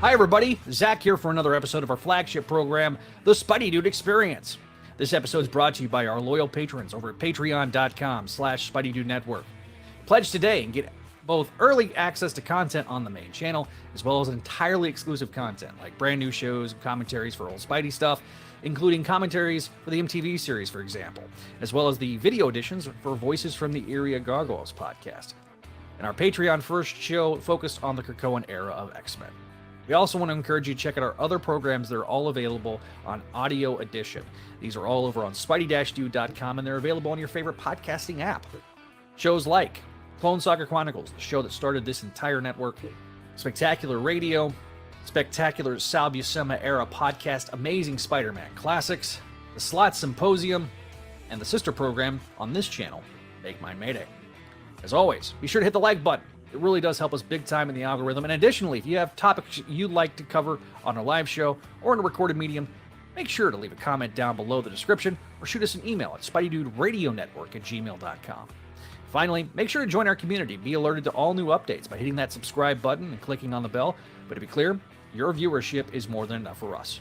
Hi everybody, Zach here for another episode of our flagship program, The Spideydude Experience. This episode is brought to you by our loyal patrons over at patreon.com/Spideydude Network. Pledge today and get both early access to content on the main channel, as well as entirely exclusive content, like brand new shows and commentaries for old Spidey stuff, including commentaries for the MTV series, for example, as well as the video editions for Voices from the Area Gargoyles podcast. And our Patreon first show focused on the Krakoan era of X-Men. We also want to encourage you to check out our other programs that are all available on Audio Edition. These are all over on Spideydude.com, and they're available on your favorite podcasting app. Shows like Clone Saga Chronicles, the show that started this entire network, Spectacular Radio, Spectacular Sal Buscema era podcast, Amazing Spider-Man Classics, the Slot Symposium, and the sister program on this channel, Make Mine Mayday. As always, be sure to hit the like button. It really does help us big time in the algorithm. And additionally, if you have topics you'd like to cover on a live show or in a recorded medium, make sure to leave a comment down below the description or shoot us an email at SpideyDudeRadioNetwork@gmail.com. Finally, make sure to join our community. Be alerted to all new updates by hitting that subscribe button and clicking on the bell. But to be clear, your viewership is more than enough for us.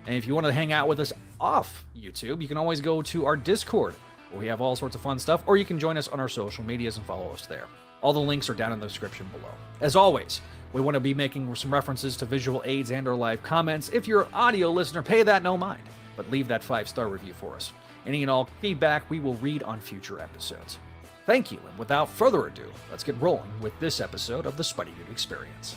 And if you want to hang out with us off YouTube, you can always go to our Discord, where we have all sorts of fun stuff, or you can join us on our social medias and follow us there. All the links are down in the description below. As always, we want to be making some references to visual aids and or live comments. If you're an audio listener, pay that no mind, but leave that 5-star review for us. Any and all feedback we will read on future episodes. Thank you, and without further ado, let's get rolling with this episode of the Spideydude Experience.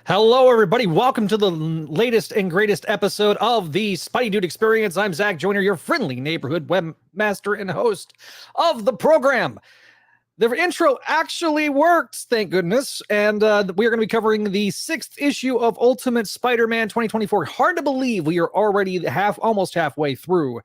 Hello, everybody. Welcome to the latest and greatest episode of the Spideydude Experience. I'm Zach Joyner, your friendly neighborhood webmaster and host of the program. The intro actually worked, thank goodness, and we are going to be covering the 6th issue of Ultimate Spider-Man 2024. Hard to believe we are already almost halfway through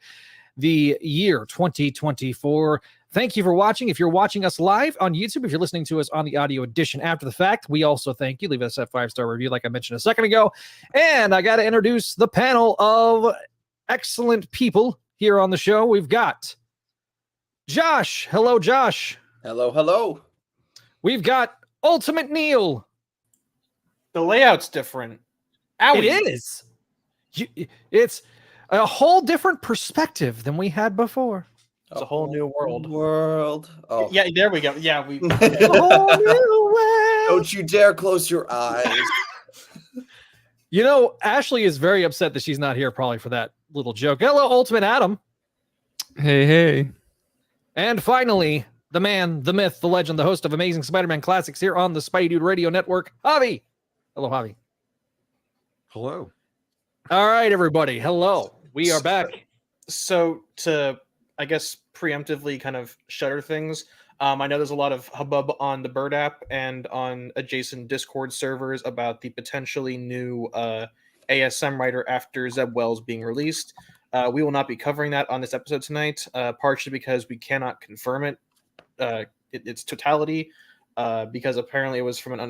the year 2024. Thank you for watching. If you're watching us live on YouTube, if you're listening to us on the audio edition after the fact, we also thank you. Leave us a 5-star review like I mentioned a second ago. And I got to introduce the panel of excellent people here on the show. We've got Josh. Hello, Josh. Hello, hello. We've got Ultimate Neil. The layout's different. Owie. It is. It's a whole different perspective than we had before. It's a whole new world. Oh. Yeah, there we go. Yeah, we. A whole new world. Don't you dare close your eyes. You know, Ashley is very upset that she's not here probably for that little joke. Hello, Ultimate Adam. Hey, hey. And finally, the man, the myth, the legend, the host of Amazing Spider-Man Classics here on the Spideydude Radio Network, Javi. Hello, Javi. Hello. All right, everybody. Hello. We are back. So to, I guess, preemptively kind of shutter things, I know there's a lot of hubbub on the Bird app and on adjacent Discord servers about the potentially new ASM writer after Zeb Wells being released. We will not be covering that on this episode tonight, partially because we cannot confirm it, its totality, because apparently it was from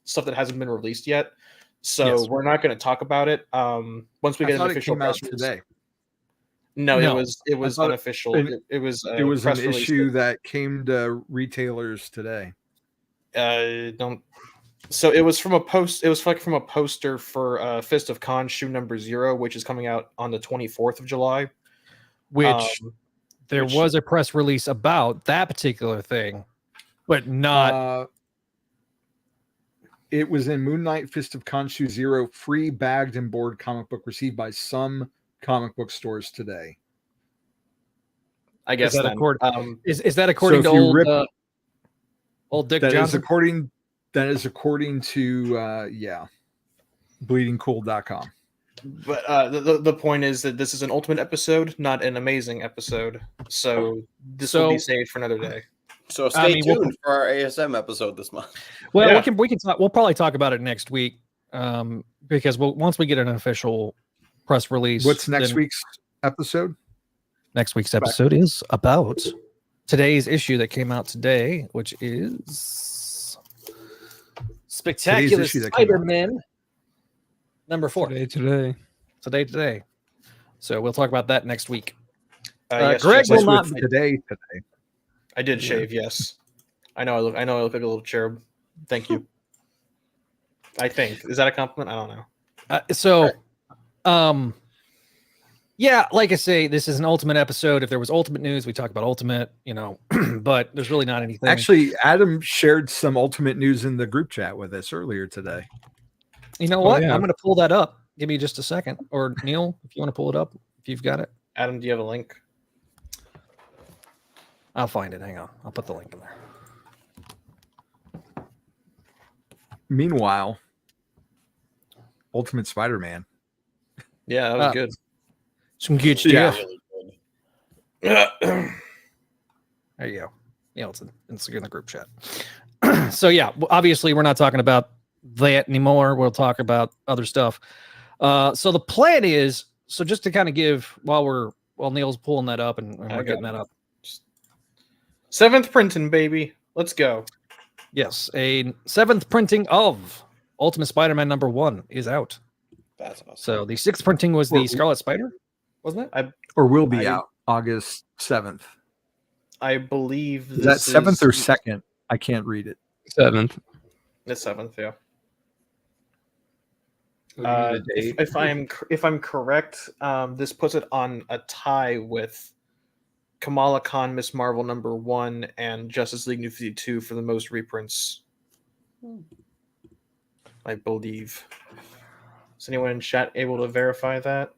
stuff that hasn't been released yet. So yes, we're not going to talk about it. Once we get an official press release today. No, it was unofficial. It was an issue that came to retailers today. So it was from a post. It was from a poster for Fist of Khonshu #0, which is coming out on the 24th of July. Which there was a press release about that particular thing, but not. It was in Moon Knight Fist of Khonshu 0, free bagged and board comic book received by some comic book stores today. I guess is that according to old Dick Johnson? That is according to bleedingcool.com. But the point is that this is an Ultimate episode, not an Amazing episode. So this will be saved for another day. So stay tuned for our ASM episode this month. Well, yeah. we can talk. We'll probably talk about it next week, because once we get an official press release. What's next week's episode? Next week's episode is about today's issue that came out today, which is Spectacular Spider-Man #4. Today. So we'll talk about that next week. Greg will Just not with today. I did shave. Yes, I know. I know. I look like a little cherub. Thank you. I think, is that a compliment? I don't know. Yeah, like I say, this is an Ultimate episode. If there was Ultimate news, we talk about Ultimate, but there's really not anything. Actually, Adam shared some Ultimate news in the group chat with us earlier today. You know what? yeah. I'm going to pull that up. Give me just a second. Or Neil, if you want to pull it up, if you've got it. Adam, do you have a link? I'll find it. Hang on. I'll put the link in there. Meanwhile, Ultimate Spider-Man. Yeah, that was good. Some good stuff. Yeah. There you go. Yeah, it's in the group chat. So yeah, obviously we're not talking about that anymore. We'll talk about other stuff. So the plan is, so just to kind of give while Neil's pulling that up and we're getting that up. 7th printing, baby. Let's go. Yes, a 7th printing of Ultimate Spider-Man #1 is out. That's awesome. So the 6th printing was the Scarlet Spider, wasn't it? Or will be out August 7th. I believe Is that 7th or 2nd? I can't read it. 7th. The 7th, yeah. The date. If I'm correct, this puts it on a tie with Kamala Khan Miss Marvel #1 and Justice League New 52 for the most reprints. I believe. Is anyone in chat able to verify that?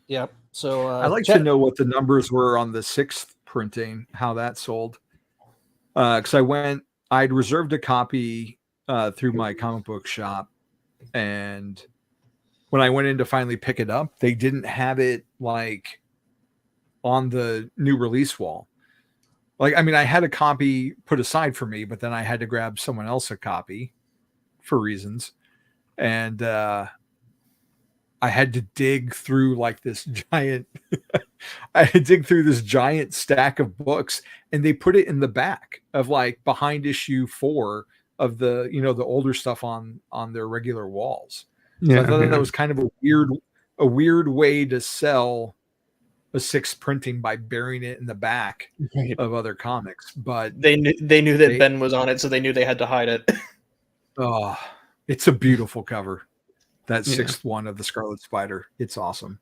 Yep. So I'd like to know what the numbers were on the 6th printing, how that sold. Because I'd reserved a copy through my comic book shop, and when I went in to finally pick it up, they didn't have it like on the new release wall. Like, I mean, I had a copy put aside for me, but then I had to grab someone else a copy for reasons. And I had to dig through like this giant, I had to dig through this giant stack of books, and they put it in the back of like behind issue 4 of the, the older stuff on their regular walls. So I thought that was kind of a weird way to sell a 6th printing by burying it in the back of other comics. But they knew that Ben was on it, so they knew they had to hide it. Oh, it's a beautiful cover. That 6th one of the Scarlet Spider. It's awesome.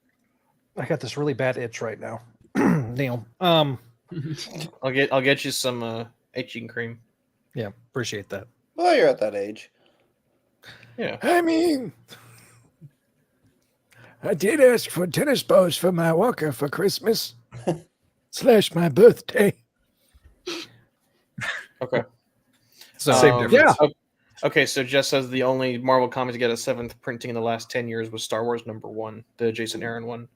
I got this really bad itch right now. Neil. I'll get you some itching cream. Yeah, appreciate that. Well, you're at that age. Yeah. I mean, I did ask for tennis balls for my walker for Christmas / my birthday. Okay. So same difference. Yeah. Okay, so Jess says the only Marvel comic to get a 7th printing in the last 10 years was Star Wars #1, the Jason Aaron one.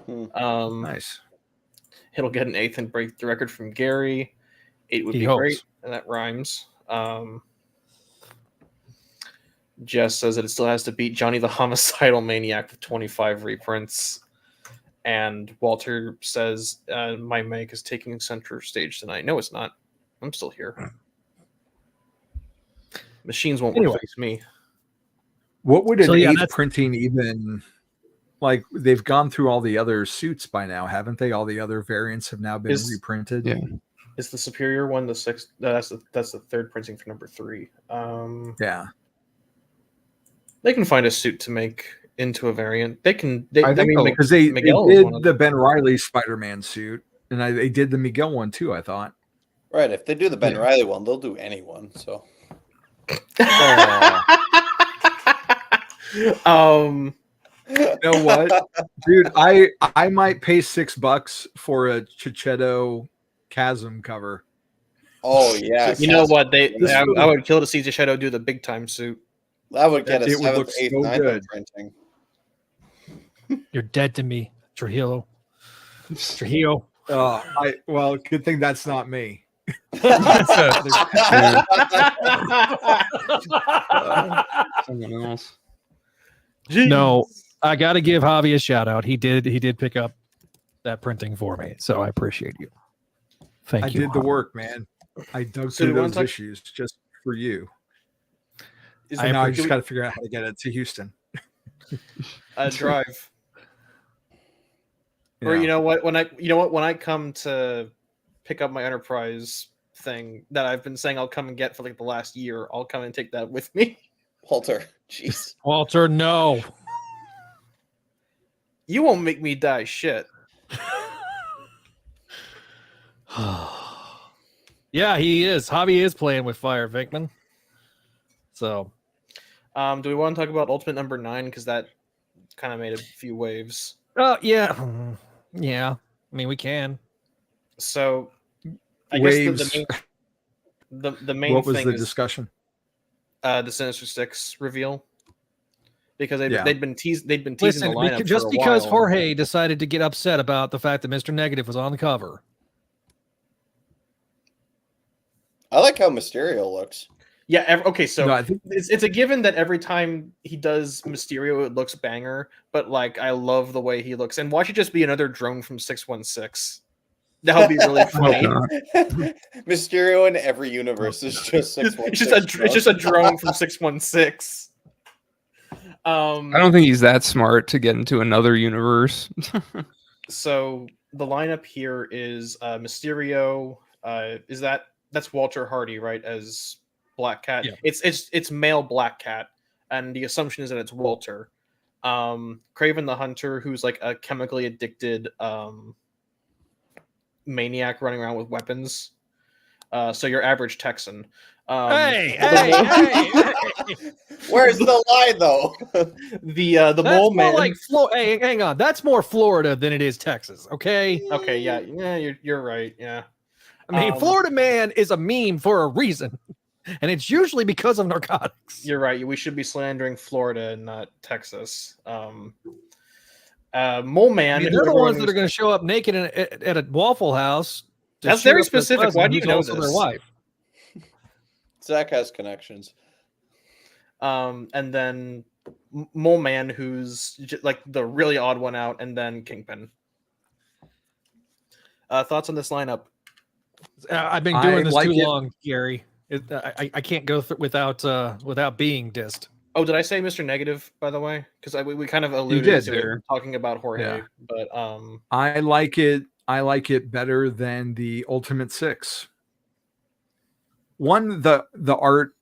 Nice. It'll get an 8th and break the record from Gary. 8 would He be hopes. great, and that rhymes. Jess says that it still has to beat Johnny the Homicidal Maniac with 25 reprints. And Walter says, my make is taking center stage tonight. No, it's not. I'm still here. Machines won't replace me. What would an 8th that's printing even like? They've gone through all the other suits by now, haven't they? All the other variants have now been reprinted. Yeah. Is the Superior one the 6th? That's the 3rd printing for #3. Yeah. They can find a suit to make into a variant. They can. Because they Miguel did one of the Ben Reilly Spider-Man suit, and they did the Miguel one too, I thought. Right. If they do the Ben Reilly one, they'll do anyone. So. You know what, dude? I might pay $6 for a Chichetto Chasm cover. Oh yeah. You know what? I would kill to see Shadow do the big time suit. That would get a It would 7th, look 8th, so 9th good. printing. You're dead to me, Trujillo. Trujillo. Well, good thing that's not me. Someone else. No, I got to give Javi a shout out. He did pick up that printing for me, so I appreciate you. Thank you. I did the Javi. work, man. I dug So through you wanna those talk- issues just for you. I Now I just got to figure out how to get it to Houston. Drive. Or you know what? When I come to pick up my Enterprise thing that I've been saying I'll come and get for like the last year, I'll come and take that with me. Walter, jeez. Walter, no. You won't make me die, shit. Yeah, he is. Hobby is playing with fire, Vickman. So, do we want to talk about Ultimate number 9 because that kind of made a few waves? oh yeah, yeah. I mean, we can. So, I Waves. guess the main What was thing the is discussion? the Sinister Six reveal, because they'd been teasing Listen, the lineup just for a because while. Jorge decided to get upset about the fact that Mr. Negative was on the cover. I like how Mysterio looks. Yeah. Okay. So No, I think it's a given that every time he does Mysterio, it looks banger. But like, I love the way he looks. And watch it just be another drone from 616. That would be really funny. Mysterio in every universe is just 616. It's just a drone from 616. I don't think he's that smart to get into another universe. So the lineup here is Mysterio. That's Walter Hardy, right? As Black Cat. Yeah. It's male Black Cat, and the assumption is that it's Walter. Craven the Hunter, who's like a chemically addicted maniac running around with weapons. So your average Texan. Hey! Where's the line though? The mole man. Like hey, hang on. That's more Florida than it is Texas. Okay. Okay, yeah, you're right. Yeah. I mean, Florida man is a meme for a reason, and it's usually because of narcotics. You're right. We should be slandering Florida and not Texas. Mole Man. I mean, they're the ones that are going to show up naked at a Waffle House. That's very specific. Why do you know this? Their wife. Zach has connections. And then Mole Man, who's like the really odd one out, and then Kingpin. Thoughts on this lineup? I've been doing this too long, Gary. I can't go without being dissed. Oh, did I say Mr. Negative, by the way? Because we kind of alluded to it talking about Jorge. Yeah. But I like it. I like it better than the Ultimate Six. One, the art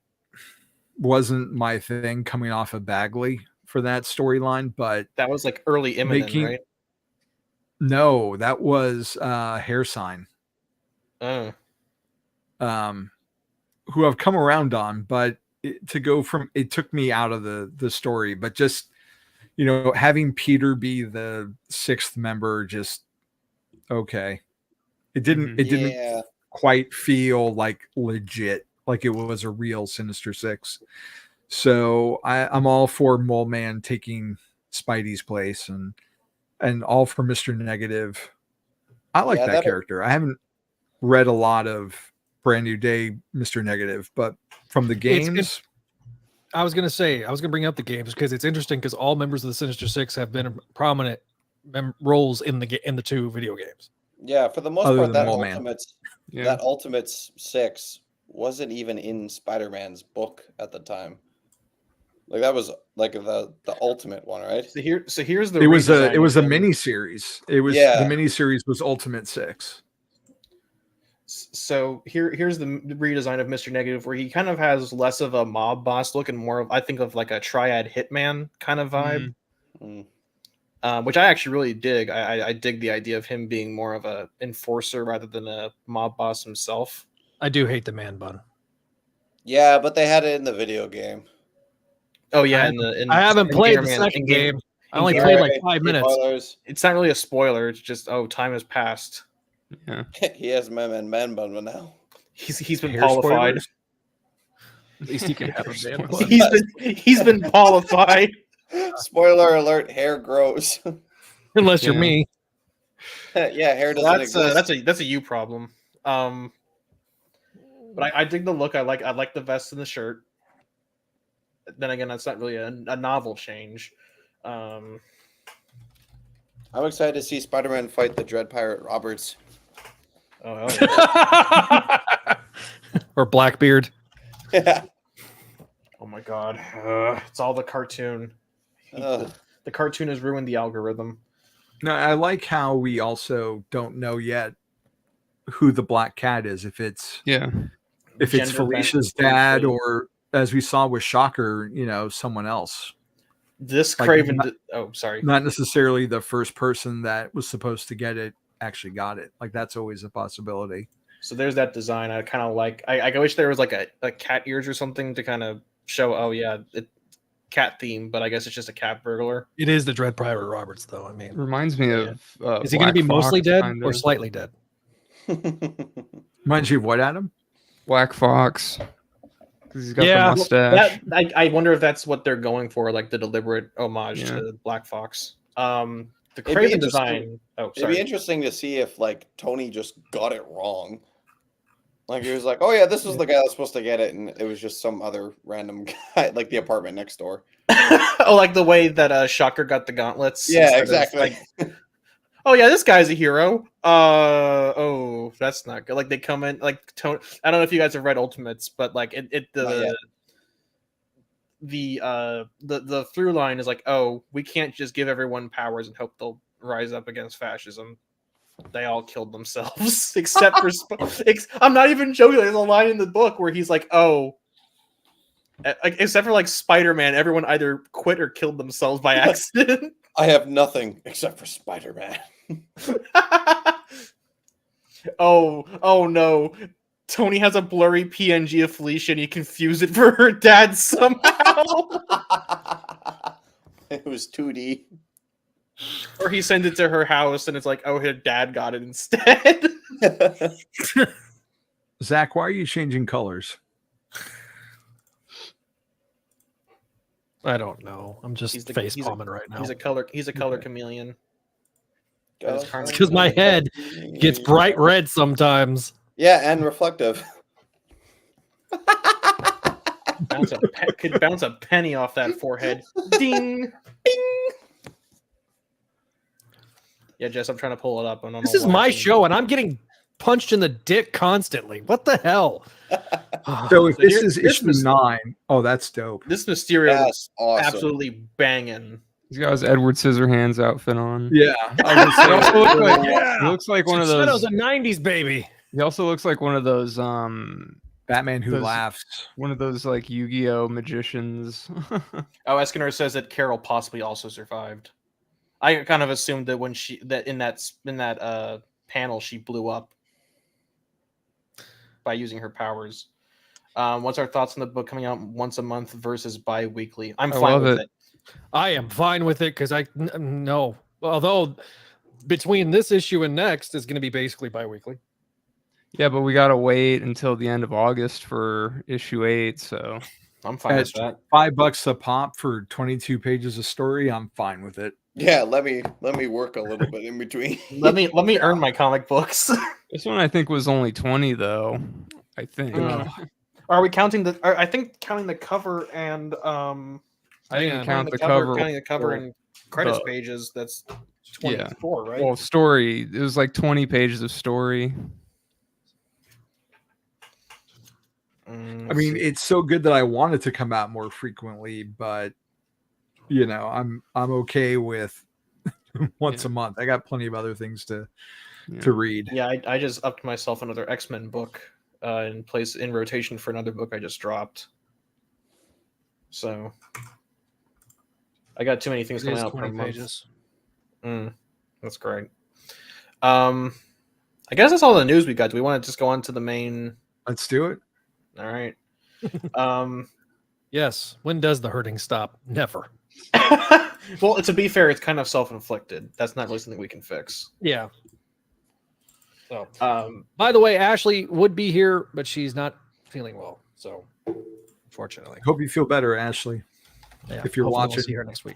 wasn't my thing coming off of Bagley for that storyline, but that was like early Imminent, right? No, that was Hair Sign. Oh. Who I've come around on, but it took me out of the story, but just, having Peter be the sixth member, just okay. It didn't quite feel like legit, like it was a real Sinister Six. So I'm all for Mole Man taking Spidey's place and all for Mr. Negative. I like that character. I haven't read a lot of Brand New Day Mr. Negative, but from the games, I was going to bring up the games because it's interesting because all members of the Sinister Six have been prominent roles in the two video games. Yeah, for the most part, that Ultimate Six wasn't even in Spider-Man's book at the time. Like that was like the ultimate one, right? So here's the. It was a mini series. The mini series was Ultimate Six. So here's the redesign of Mr. Negative, where he kind of has less of a mob boss look and more of, I think, of like a triad hitman kind of vibe. Which I actually really dig. I dig the idea of him being more of a enforcer rather than a mob boss himself. I do hate the man bun. Yeah, but they had it in the video game. Oh yeah, I haven't played the second game. I only played like 5 minutes. Spoilers. It's not really a spoiler. It's just time has passed. Yeah, he has man bun now. He's been qualified. At least he can have a man bun. He's been qualified. Spoiler alert: hair grows. Unless you're me. Yeah, hair doesn't exist. That's a you problem. But I dig the look. I like the vest and the shirt. Then again, that's not really a novel change. I'm excited to see Spider-Man fight the Dread Pirate Roberts. Oh, yeah. Or Blackbeard. Yeah. Oh my god. It's all the cartoon. The cartoon has ruined the algorithm. No, I like how we also don't know yet who the Black Cat is. If it's Felicia's dad, or as we saw with Shocker, someone else. This Craven. Sorry. Not necessarily the first person that was supposed to get it actually got it. Like that's always a possibility. So there's that design. I kind of like. I wish there was like a cat ears or something to kind of show. Oh yeah, cat theme, but I guess it's just a cat burglar. It is the Dread Private Roberts, though. I mean, reminds me of. Is he going to be mostly dead or slightly dead? Reminds you of what, Adam? Black Fox. He's got the mustache. I wonder if that's what they're going for, like the deliberate homage to Black Fox. The Craven design. It'd be interesting to see if like Tony just got it wrong. Like he was like, "Oh yeah, this was the guy that was supposed to get it," and it was just some other random guy, like the apartment next door. Like the way that Shocker got the gauntlets. Yeah, exactly. Oh yeah, this guy's a hero. That's not good. Like they come in like Tony. I don't know if you guys have read Ultimates, but like the through line is like, oh, we can't just give everyone powers and hope they'll rise up against fascism. They all killed themselves except for. I'm not even joking. There's a line in the book where he's like, oh. Except for like Spider-Man, everyone either quit or killed themselves by accident. I have nothing except for Spider-Man. Oh no. Tony has a blurry PNG of Felicia and he confused it for her dad somehow. It was 2D. Or he sent it to her house and it's like, oh, her dad got it instead. Zach, why are you changing colors? I don't know. I'm just face palming right now. He's a color chameleon. It's because my head gets bright red sometimes. Yeah, and reflective. Could bounce a penny off that forehead. Ding, ding. Yeah, Jess, I'm trying to pull it up. This is my show, and I'm getting punched in the dick constantly. What the hell? So if this is issue 9, that's dope. This Mysterio is awesome. Absolutely banging. He's got his Edward Scissorhands outfit on. Yeah. He looks like one of those. Shadow's a 90s baby. He also looks like one of those Batman Who Laughs. One of those like Yu-Gi-Oh magicians. Eskinar says that Carol possibly also survived. I kind of assumed that when in that panel she blew up by using her powers. What's our thoughts on the book coming out once a month versus bi-weekly? I'm fine with it. I am fine with it because no. Although between this issue and next is going to be basically bi-weekly. Yeah, but we got to wait until the end of August for issue 8, so I'm fine with that. $5 a pop for 22 pages of story. I'm fine with it. Yeah, let me work a little bit in between. let me earn my comic books. This one I think was only 20 though. I think. Are we counting the? I think counting the cover and I didn't count the cover. Counting the cover and credits pages. That's 24, right? Well, story. It was like 20 pages of story. I mean, it's so good that I want it to come out more frequently, but I'm okay with once a month. I got plenty of other things to read. Yeah, I just upped myself another X-Men book in rotation for another book I just dropped. So I got too many things coming out per month. That's great. I guess that's all the news we got. Do we want to just go on to the main? Let's do it. All right. Yes. When does the hurting stop? Never. Well, to be fair, it's kind of self-inflicted. That's not really something we can fix. Yeah. So, by the way, Ashley would be here, but she's not feeling well. So, unfortunately. Hope you feel better, Ashley. Yeah, if you're watching, we'll see her next week.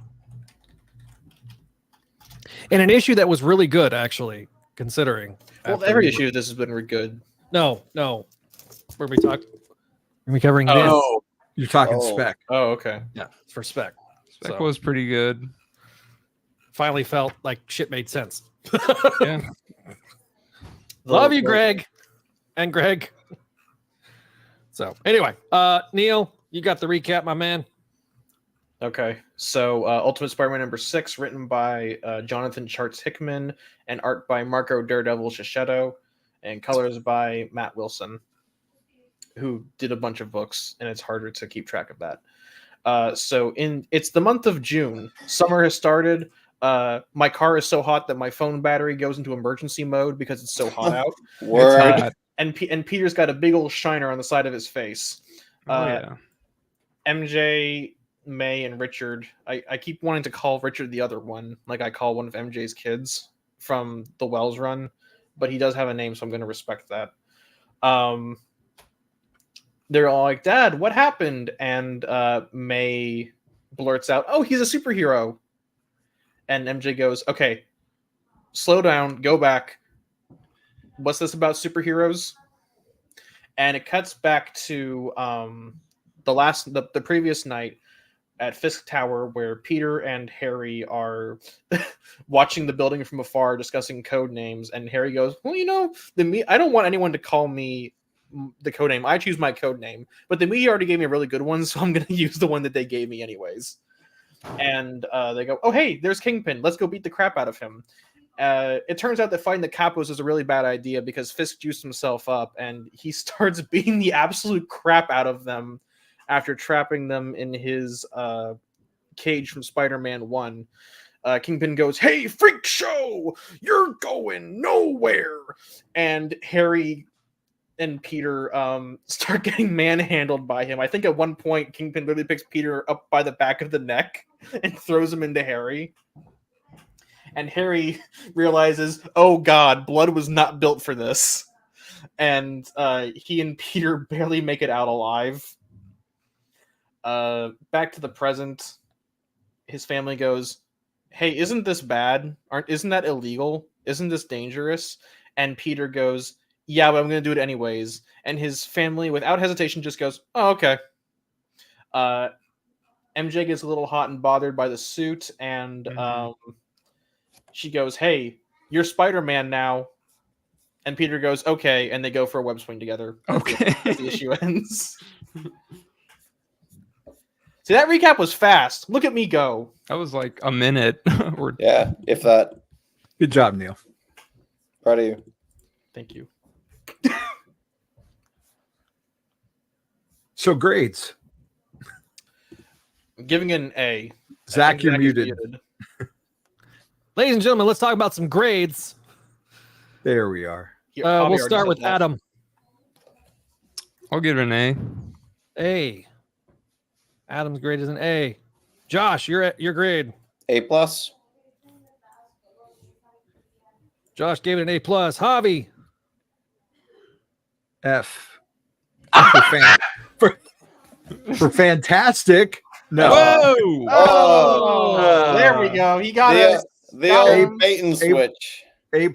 And an issue that was really good, actually, considering. Well, every issue of this has been really good. No. Where we talk. Are we covering this? Oh, you're talking Spec. Oh, okay. Yeah, it's for Spec. Spec was pretty good. Finally felt like shit made sense. Yeah. Love you, Greg. And Greg. So, anyway, Neil, you got the recap, my man. Okay, so Ultimate Spider-Man number 6, written by Jonathan Charts Hickman, and art by Marco Daredevil Shishetto, and colors by Matt Wilson, who did a bunch of books, and it's harder to keep track of that. It's the month of June. Summer has started. My car is so hot that my phone battery goes into emergency mode because it's so hot out. Word. And Peter's got a big old shiner on the side of his face. Yeah. MJ, May, and Richard. I keep wanting to call Richard the other one, like I call one of MJ's kids from the Wells run, but he does have a name, so I'm going to respect that. They're all like, Dad, what happened? And May blurts out, oh, he's a superhero. And MJ goes, okay, slow down, go back. What's this about superheroes? And it cuts back to the previous night at Fisk Tower, where Peter and Harry are watching the building from afar, discussing code names. And Harry goes, well, I don't want anyone to call me the code name. I choose my code name, but the media already gave me a really good one, so I'm going to use the one that they gave me anyways. And they go, oh, hey, there's Kingpin. Let's go beat the crap out of him. It turns out that fighting the Capos is a really bad idea because Fisk juiced himself up, and he starts beating the absolute crap out of them after trapping them in his cage from Spider-Man 1. Kingpin goes, hey, freak show! You're going nowhere! And Harry and Peter start getting manhandled by him. I think at one point, Kingpin literally picks Peter up by the back of the neck and throws him into Harry. And Harry realizes, oh God, blood was not built for this. And he and Peter barely make it out alive. Back to the present, his family goes, hey, isn't this bad? Isn't that illegal? Isn't this dangerous? And Peter goes, yeah, but I'm going to do it anyways. And his family, without hesitation, just goes, oh, okay. MJ gets a little hot and bothered by the suit, and she goes, hey, you're Spider-Man now. And Peter goes, okay, and they go for a web swing together. Okay. As the issue ends. See, that recap was fast. Look at me go. That was like a minute. Yeah, if that. Good job, Neil. Proud of you. Thank you. So grades. I'm giving it an A. Zach, you're muted. Ladies and gentlemen, let's talk about some grades. There we are. We'll start with Adam. I'll give it an A. A. Adam's grade is an A. Josh, your grade. A+. Josh gave it an A+. Javi. F. For fantastic. No. Whoa! Oh, there we go. He got it. The old bait and switch. A+. A+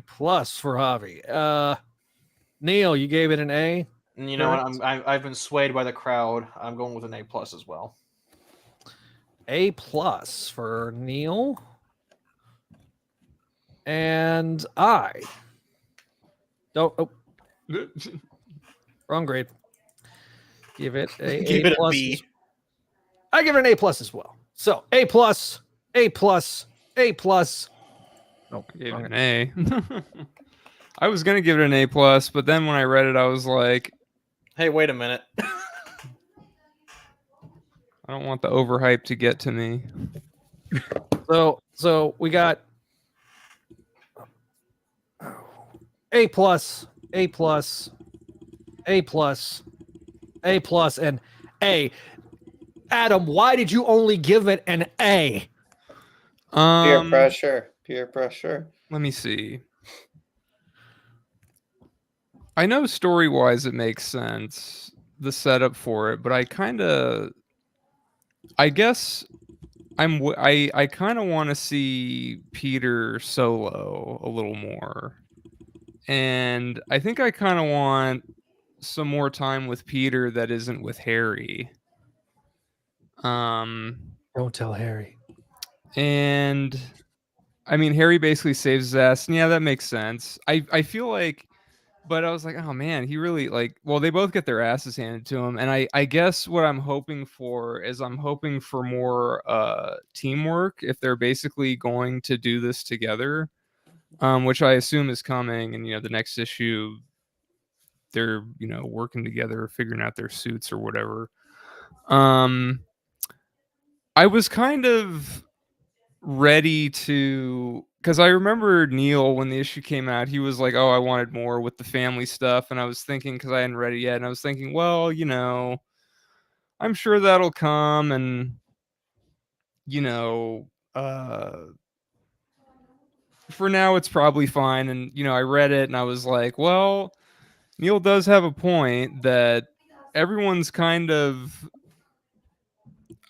for Javi. Neil, you gave it an A. And you know what? I've been swayed by the crowd. I'm going with an A+ as well. A+ for Neil. And I don't. Oh, wrong grade. Give it a Give A+. it a B. I give it an A+ as well. So A+, A+, A+. I gave it an A. I was gonna give it an A+, but then when I read it, I was like, hey, wait a minute. I don't want the overhype to get to me. So we got A+, A+, A+, A+, and A. Adam, why did you only give it an A? Peer pressure. Peer pressure. Let me see. I know story-wise it makes sense, the setup for it, but I kind of want to see Peter solo a little more. And I think I kind of want some more time with Peter that isn't with Harry. Don't tell Harry. And I mean, Harry basically saves his ass. And yeah, that makes sense. I feel like But I was like, oh man, he really like. Well, they both get their asses handed to him, and I guess what I'm hoping for is I'm hoping for more teamwork if they're basically going to do this together, which I assume is coming. And the next issue, they're working together, figuring out their suits or whatever. I was kind of ready to, because I remember Neil when the issue came out, he was like, oh, I wanted more with the family stuff, and I was thinking, because I hadn't read it yet, and I was thinking, well, I'm sure that'll come, and for now it's probably fine. And I read it and I was like, well, Neil does have a point that everyone's kind of,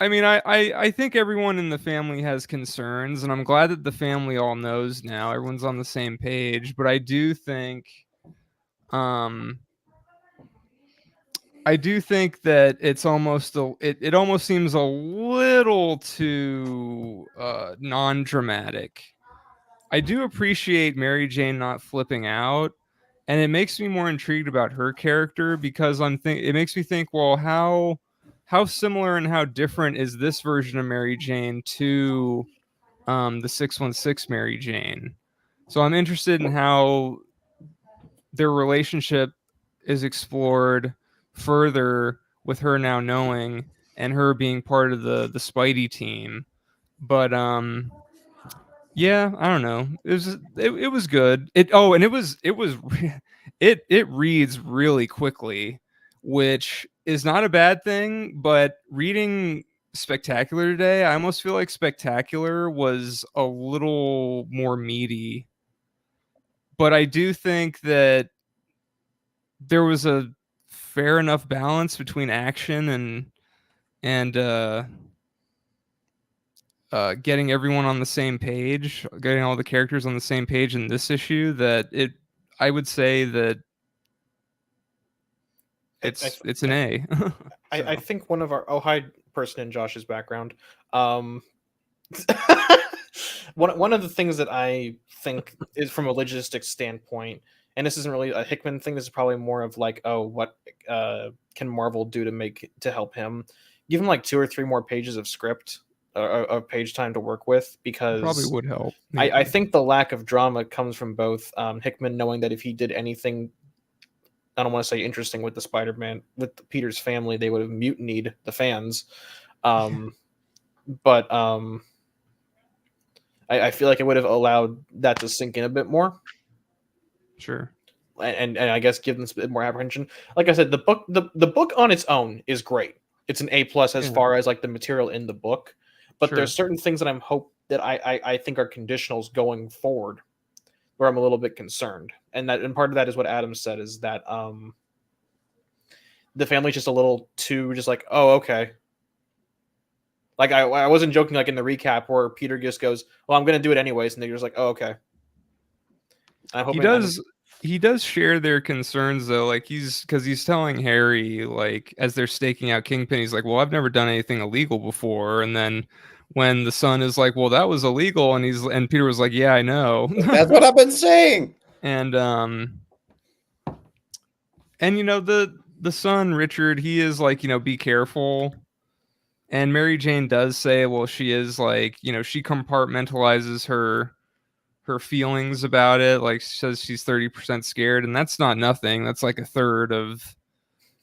I mean, I think everyone in the family has concerns, and I'm glad that the family all knows now. Everyone's on the same page, but I do think that it's almost it almost seems a little too non-dramatic. I do appreciate Mary Jane not flipping out, and it makes me more intrigued about her character, because it makes me think, well, how similar and how different is this version of Mary Jane to the 616 Mary Jane? So I'm interested in how their relationship is explored further, with her now knowing and her being part of the Spidey team. But yeah, I don't know. It was good. It reads really quickly, which is not a bad thing. But reading Spectacular today, I almost feel like Spectacular was a little more meaty. But I do think that there was a fair enough balance between action and getting everyone on the same page, getting all the characters on the same page in this issue, that I would say that it's an A. I think one of our hi person in Josh's background. One of the things that I think is from a logistics standpoint, and this isn't really a Hickman thing, this is probably more of like, oh, what can Marvel do to help him? Give him like 2 or 3 more pages of script, of page time to work with, because probably would help. I think the lack of drama comes from both Hickman knowing that if he did anything, I don't want to say interesting with the Spider-Man, with Peter's family, they would have mutinied the fans. But I feel like it would have allowed that to sink in a bit more. Sure. And I guess give them a bit more apprehension. Like I said, the book on its own is great. It's an A+ as far as like the material in the book. But there's certain things that I think are conditionals going forward, where I'm a little bit concerned. And part of that is what Adam said, is that the family's just a little too just like, oh, okay. Like I wasn't joking, like in the recap where Peter just goes, well, I'm going to do it anyways. And they're just like, oh, okay. He does share their concerns though. Like because he's telling Harry, like, as they're staking out Kingpin, he's like, well, I've never done anything illegal before. And then when the son is like, well, that was illegal. And Peter was like, yeah, I know. That's what I've been saying. And the son, Richard, he is like, be careful. And Mary Jane does say, well, she is like, she compartmentalizes her feelings about it. Like, she says she's 30% scared, and that's not nothing. That's like a third of,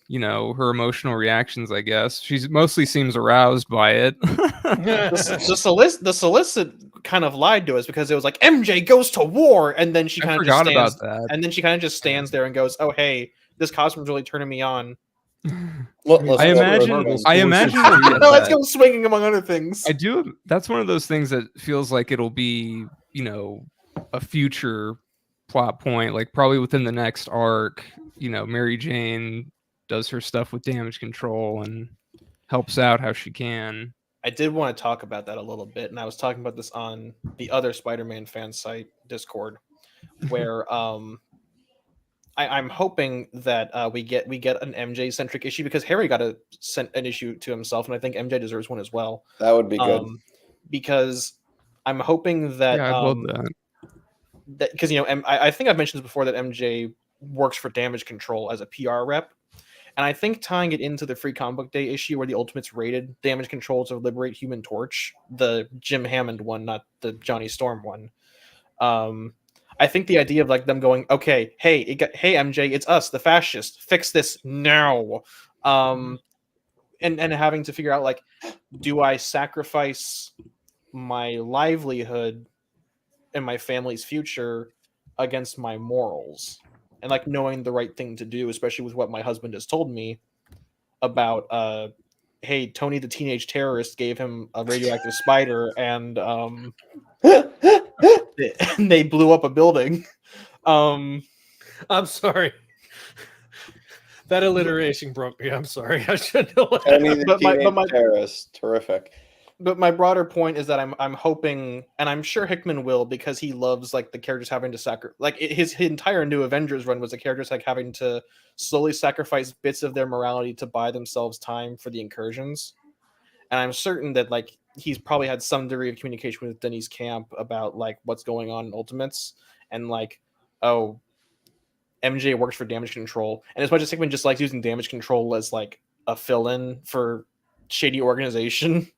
her emotional reactions, I guess. She mostly seems aroused by it. The solicit kind of lied to us, because it was like, MJ goes to war, and then she kind of just stands about that. And then she kind of just stands there and goes, oh, hey, this costume's really turning me on. I imagine let's go swinging, among other things. I do. That's one of those things that feels like it'll be, a future plot point, like probably within the next arc. Mary Jane does her stuff with damage control and helps out how she can. I did want to talk about that a little bit, and I was talking about this on the other Spider-Man fan site Discord, where I'm hoping that we get an MJ centric issue, because Harry got an issue to himself, and I think MJ deserves one as well. That would be good, because I'm hoping that I love that. Because I think I've mentioned this before, that MJ works for Damage Control as a PR rep. And I think tying it into the Free Comic Book Day issue where the Ultimates raided Damage Control to liberate Human Torch, the Jim Hammond one, not the Johnny Storm one. I think the idea of like them going, okay, hey MJ, it's us, the fascists, fix this now. And having to figure out like, do I sacrifice my livelihood and my family's future against my morals? And like knowing the right thing to do, especially with what my husband has told me about hey, Tony the Teenage Terrorist gave him a radioactive spider and they blew up a building. I'm sorry. That alliteration broke me. I'm sorry. I should know. Tony the Teenage Terrorist. Terrific. But my broader point is that I'm hoping, and I'm sure Hickman will, because he loves like the characters having to sacrifice. Like his entire New Avengers run was the characters like having to slowly sacrifice bits of their morality to buy themselves time for the incursions. And I'm certain that like he's probably had some degree of communication with Denny's camp about like what's going on in Ultimates, and like, oh, MJ works for Damage Control, and as much as Hickman just likes using Damage Control as like a fill-in for shady organization,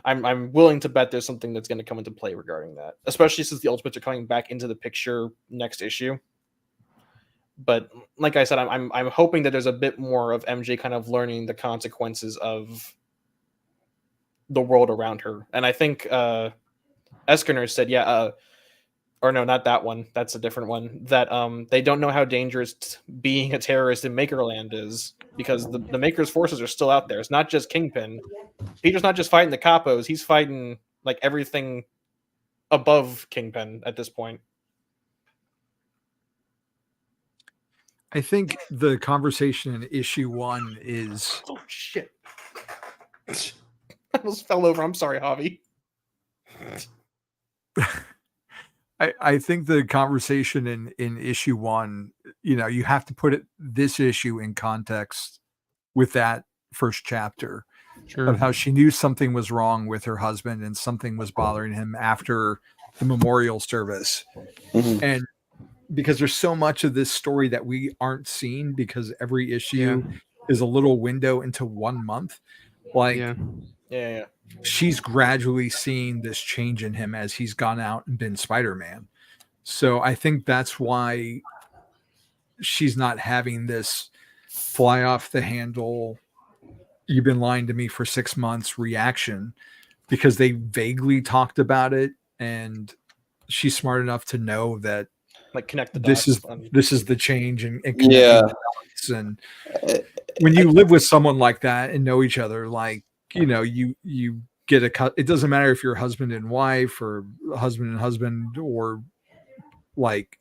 I'm willing to bet there's something that's going to come into play regarding that, especially since the Ultimates are coming back into the picture next issue. But like I said, I'm hoping that there's a bit more of MJ kind of learning the consequences of the world around her. And I think Eskener said, or no, not that one. That's a different one. That they don't know how dangerous being a terrorist in Makerland is, because the Maker's forces are still out there. It's not just Kingpin. Peter's not just fighting the capos. He's fighting like everything above Kingpin at this point. I think the conversation in issue 1 is... Oh, shit. I almost fell over. I'm sorry, Javi. I think the conversation in issue 1, you have to put this issue in context with that first chapter of how she knew something was wrong with her husband and something was bothering him after the memorial service. Mm-hmm. And because there's so much of this story that we aren't seeing, because every issue is a little window into 1 month. Like, yeah. She's gradually seeing this change in him as he's gone out and been Spider-Man. So I think that's why she's not having this fly off the handle, you've been lying to me for 6 months reaction, because they vaguely talked about it, and she's smart enough to know that like connect the dots. This is the change and connecting the dots. And when you live with someone like that and know each other, like, you get a cut. It doesn't matter if you're husband and wife or husband and husband, or like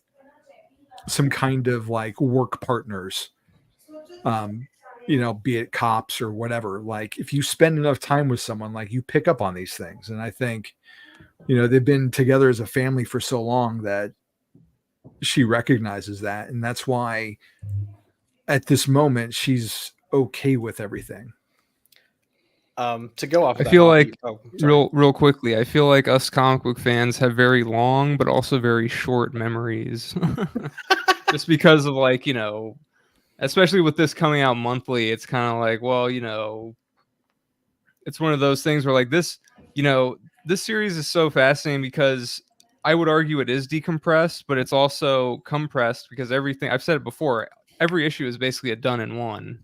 some kind of like work partners, be it cops or whatever. Like, if you spend enough time with someone, like, you pick up on these things. And I think, they've been together as a family for so long that she recognizes that. And that's why at this moment she's okay with everything. To go off, I feel like real quickly, I feel like us comic book fans have very long but also very short memories. Just because of like, especially with this coming out monthly, it's kind of like, well, it's one of those things where like this series is so fascinating because I would argue it is decompressed, but it's also compressed, because everything, I've said it before, every issue is basically a done in one,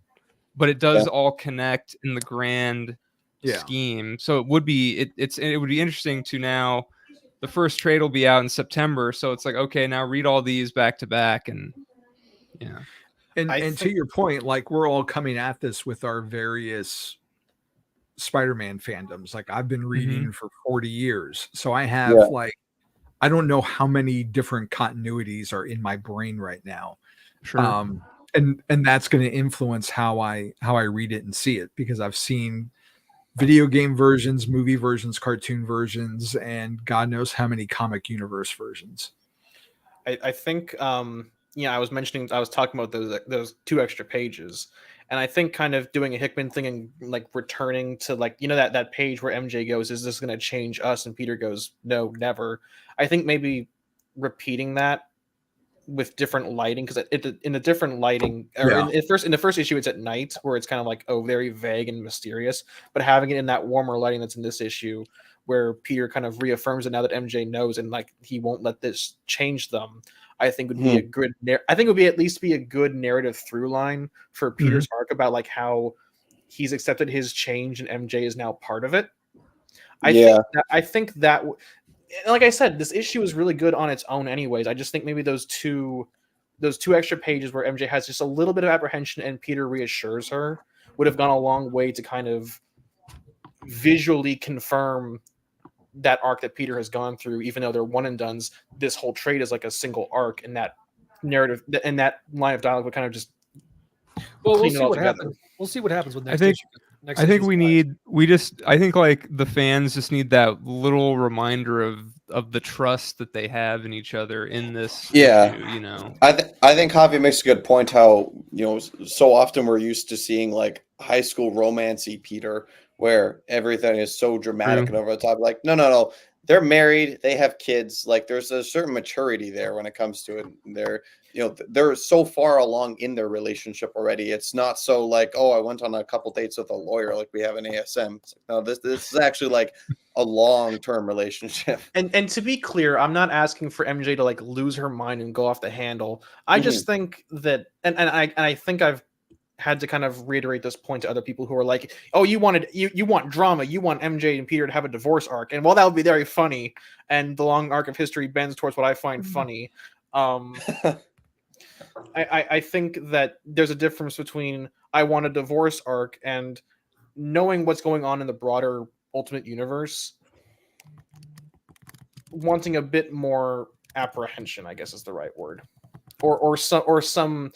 but it does all connect in the grand scheme. So it would be it would be interesting to now. The first trade will be out in September, so it's like, okay, now read all these back to back, and and to your point, like, we're all coming at this with our various Spider-Man fandoms. Like, I've been reading for 40 years, so I have like, I don't know how many different continuities are in my brain right now. Sure. And that's going to influence how I read it and see it, because I've seen video game versions, movie versions, cartoon versions, and God knows how many comic universe versions. I think I was talking about those 2 extra pages, and I think kind of doing a Hickman thing and like returning to like, that page where MJ goes, is this going to change us? And Peter goes, no, never. I think maybe repeating that with different lighting, because in the different lighting, or in the first issue, it's at night, where it's kind of like very vague and mysterious. But having it in that warmer lighting that's in this issue, where Peter kind of reaffirms it now that MJ knows, and like he won't let this change them, I think would be a good. I think it would be at least be a good narrative through line for Peter's arc about like how he's accepted his change and MJ is now part of it. I think that. Like I said, this issue is really good on its own anyways. I just think maybe those two extra pages where MJ has just a little bit of apprehension and Peter reassures her would have gone a long way to kind of visually confirm that arc that Peter has gone through, even though they're one and dones. This whole trade is like a single arc, and that narrative and that line of dialogue would kind of just we'll see what happens. We'll see what happens with next issue. I think I think like the fans just need that little reminder of the trust that they have in each other in this issue, you know. I think Javi makes a good point how, you know, so often we're used to seeing like high school romancy Peter where everything is so dramatic and over the top. Like, no. They're married, they have kids, like there's a certain maturity there when it comes to it. They're so far along in their relationship already. It's not so like, oh, I went on a couple dates with a lawyer like we have in ASM. It's like, no, this is actually like a long-term relationship. And to be clear, I'm not asking for MJ to like lose her mind and go off the handle. I just think that, and I think I've had to kind of reiterate this point to other people who are like, oh, you want drama, you want MJ and Peter to have a divorce arc, and while that would be very funny, and the long arc of history bends towards what I find funny, I think that there's a difference between I want a divorce arc and knowing what's going on in the broader Ultimate Universe, wanting a bit more apprehension, I guess is the right word, or some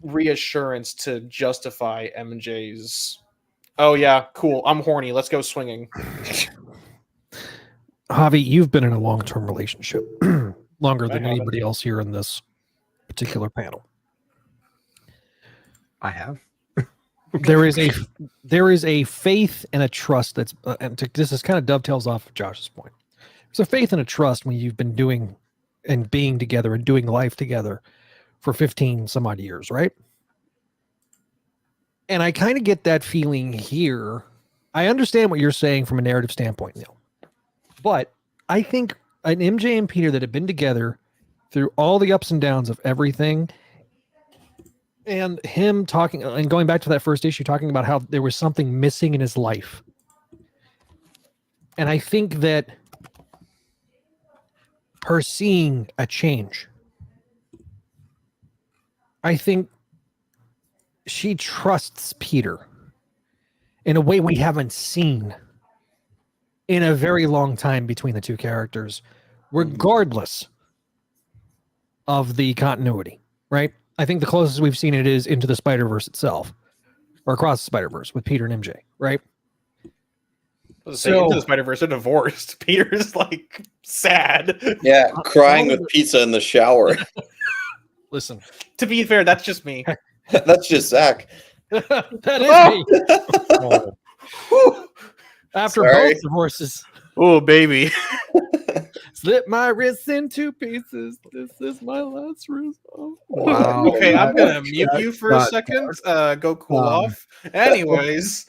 reassurance to justify MJ's. Oh yeah, cool. I'm horny. Let's go swinging. Javi, you've been in a long-term relationship longer than anybody else here in this particular panel. I have. There is a faith and a trust that's this is kind of dovetails off of Josh's point. There's a faith and a trust when you've been doing and being together and doing life together for 15 some odd years, right? And I kind of get that feeling here. I understand what you're saying from a narrative standpoint, Neil. But I think an MJ and Peter that have been together through all the ups and downs of everything, and him talking and going back to that first issue, talking about how there was something missing in his life. And I think that her seeing a change, I think she trusts Peter in a way we haven't seen in a very long time between the two characters, regardless of the continuity, right? I think the closest we've seen it is into the Spider-Verse itself, or across the Spider-Verse with Peter and MJ, right? So into the Spider-Verse, they're divorced. Peter's like sad. Yeah, crying with pizza in the shower. Listen, to be fair, that's just me. That's just Zach. That is me. Oh. After both divorces. Oh, baby. Slip my wrists in two pieces. This is my last result. Wow. Okay, I'm going to mute you for a second. Go cool off. Anyways.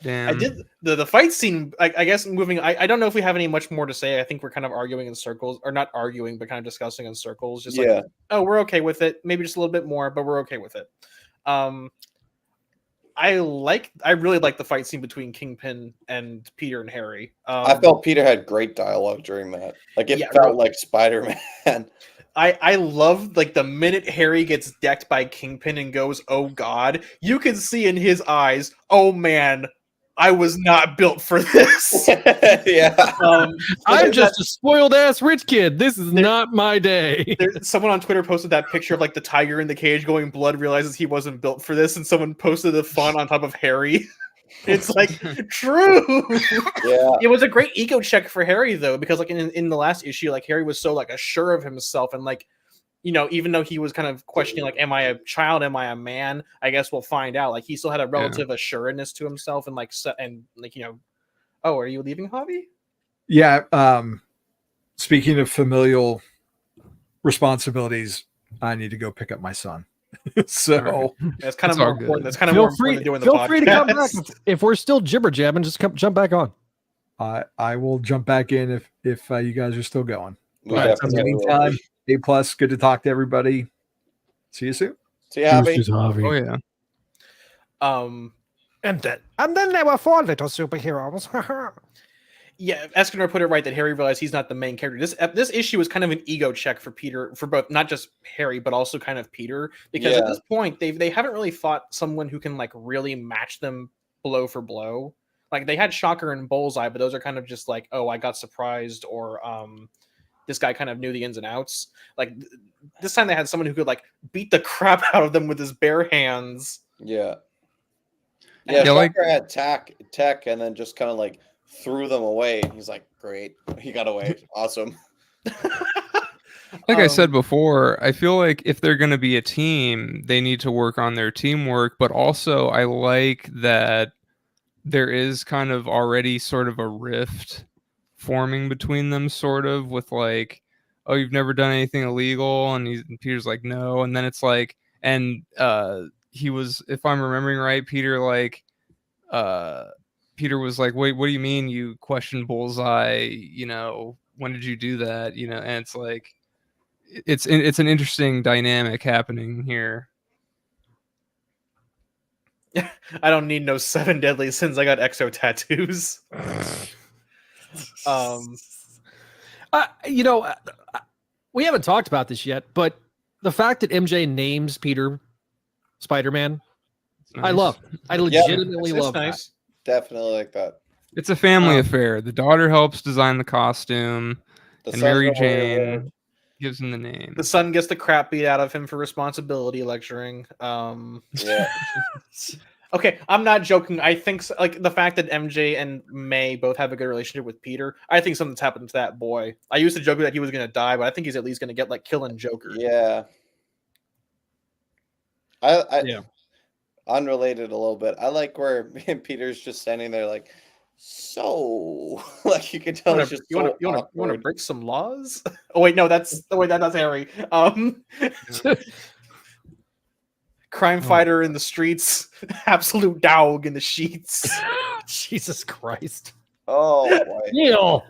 Damn. I did the fight scene. I guess moving. I don't know if we have any much more to say. I think we're kind of arguing in circles, or not arguing, but kind of discussing in circles. Just like, oh, we're okay with it. Maybe just a little bit more, but we're okay with it. I really like the fight scene between Kingpin and Peter and Harry. I felt Peter had great dialogue during that. Like it felt like Spider-Man. I love like the minute Harry gets decked by Kingpin and goes, "Oh God," you can see in his eyes, "Oh man, I was not built for this." Yeah. I'm just a spoiled ass rich kid. This is not my day. Someone on Twitter posted that picture of like the tiger in the cage going blood, realizes he wasn't built for this, and someone posted the font on top of Harry. It's like true. Yeah. It was a great ego check for Harry though, because like in the last issue, like Harry was so like assured of himself, and like, you know, even though he was kind of questioning, like, am I a child? Am I a man? I guess we'll find out. Like, he still had a relative assuredness to himself, and like, you know, oh, are you leaving, Javi? Yeah. speaking of familial responsibilities, I need to go pick up my son. So That's kind of It's all more good. important. That's kind of Feel more free, important than doing the feel podcast. free to come back. If we're still jibber jabbing, just jump back on. I will jump back in if you guys are still going. We All right, definitely will. Anytime. A+, good to talk to everybody. See you soon. See you, Javi. Oh yeah. And then there were 4 little superheroes. Yeah, Escanor put it right that Harry realized he's not the main character. This issue is kind of an ego check for Peter, for both, not just Harry, but also kind of Peter, because at Yeah. this point they haven't really fought someone who can like really match them blow for blow. Like they had Shocker and Bullseye, but those are kind of just like, oh, I got surprised, or this guy kind of knew the ins and outs. Like this time they had someone who could like beat the crap out of them with his bare hands. Yeah. Yeah, Yeah, Shocker like- had tech and then just kind of like threw them away. He's like, great. He got away. Awesome. Like I said before, I feel like if they're going to be a team, they need to work on their teamwork. But also, I like that there is kind of already sort of a rift forming between them, sort of with like, oh, you've never done anything illegal, and Peter's like, no, and then it's like, and he was, if I'm remembering right, Peter was like, wait, what do you mean you questioned Bullseye? You know, when did you do that? You know, and it's like, it's an interesting dynamic happening here. I don't need no 7 deadly sins. I got exo tattoos. We haven't talked about this yet, but the fact that MJ names Peter Spider-Man, I Nice. love. I legitimately It's love nice. Definitely like that. It's a family affair. The daughter helps design the costume, The and son's Mary not really Jane aware. gives him the name. The son gets the crap beat out of him for responsibility lecturing. Yeah. Okay, I'm not joking. I think like the fact that MJ and May both have a good relationship with Peter, I think something's happened to that boy. I used to joke that he was going to die, but I think he's at least going to get like killing Joker. Yeah. I Yeah. Unrelated a little bit. I like where Peter's just standing there like, so like you can tell it's just You want to awkward. break some laws? Oh wait, no, that's Harry. Crime fighter in the streets, absolute dog in the sheets. Jesus Christ. Oh boy. Neil,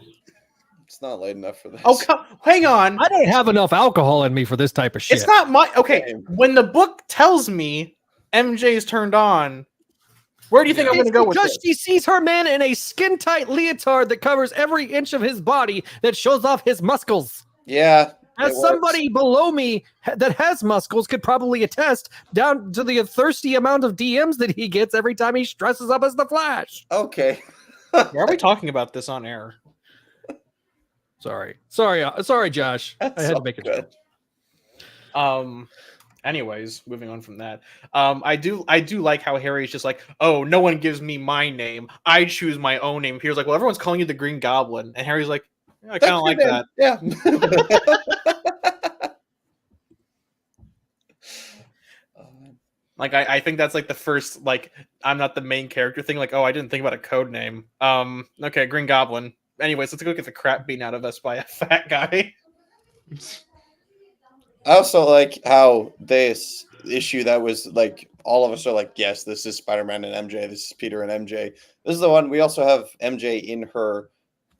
It's not late enough for this. Oh, hang on. I don't have enough alcohol in me for this type of shit. It's not my okay. Same. When the book tells me MJ's turned on, where do you think I'm going to go with because this? she sees her man in a skin-tight leotard that covers every inch of his body that shows off his muscles. Yeah. As it works. somebody below me that has muscles could probably attest, down to the thirsty amount of DMs that he gets every time he dresses up as the Flash. Okay. Why are we talking about this on air? Sorry, Josh. That's I had to so make it. good. Anyways, moving on from that. I do like how Harry's just like, oh, no one gives me my name. I choose my own name. Peter's like, well, everyone's calling you the Green Goblin. And Harry's like, yeah, I kind of like that. Yeah. Like, I think that's like the first, like, I'm not the main character thing. Like, oh, I didn't think about a code name. Okay, Green Goblin. Anyways, let's go get the crap beaten out of us by a fat guy. I also like how this issue that was like all of us are like, yes, this is Spider-Man and MJ. This is Peter and MJ. This is the one we also have MJ in her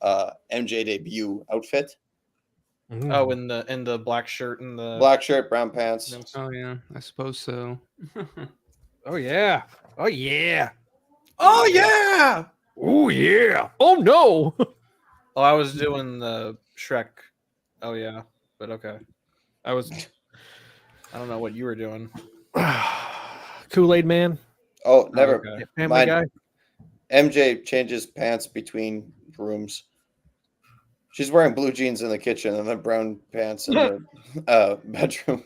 MJ debut outfit. Oh, in the black shirt and the Black shirt, brown pants. Oh yeah, I suppose so. Oh yeah. Oh yeah. Oh yeah. Oh yeah. Oh no. Oh, I was doing the Shrek. Oh yeah, but okay. I don't know what you were doing. Kool-Aid Man. Oh, never. Okay. Family Mine- Guy. MJ changes pants between rooms. She's wearing blue jeans in the kitchen and then brown pants in the bedroom.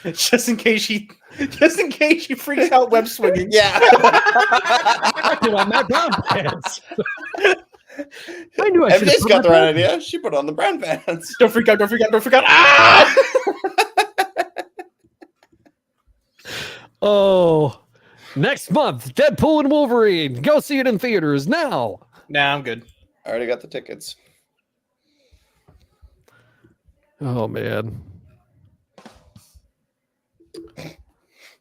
just in case she freaks out web swinging. Yeah. I put on my brown pants. I knew I should have MJ's got the right idea. She put on the brown pants. Don't freak out! Don't freak out! Don't freak out! Ah! Oh, next month, Deadpool and Wolverine. Go see it in theaters now. Nah, I'm good. I already got the tickets. Oh man.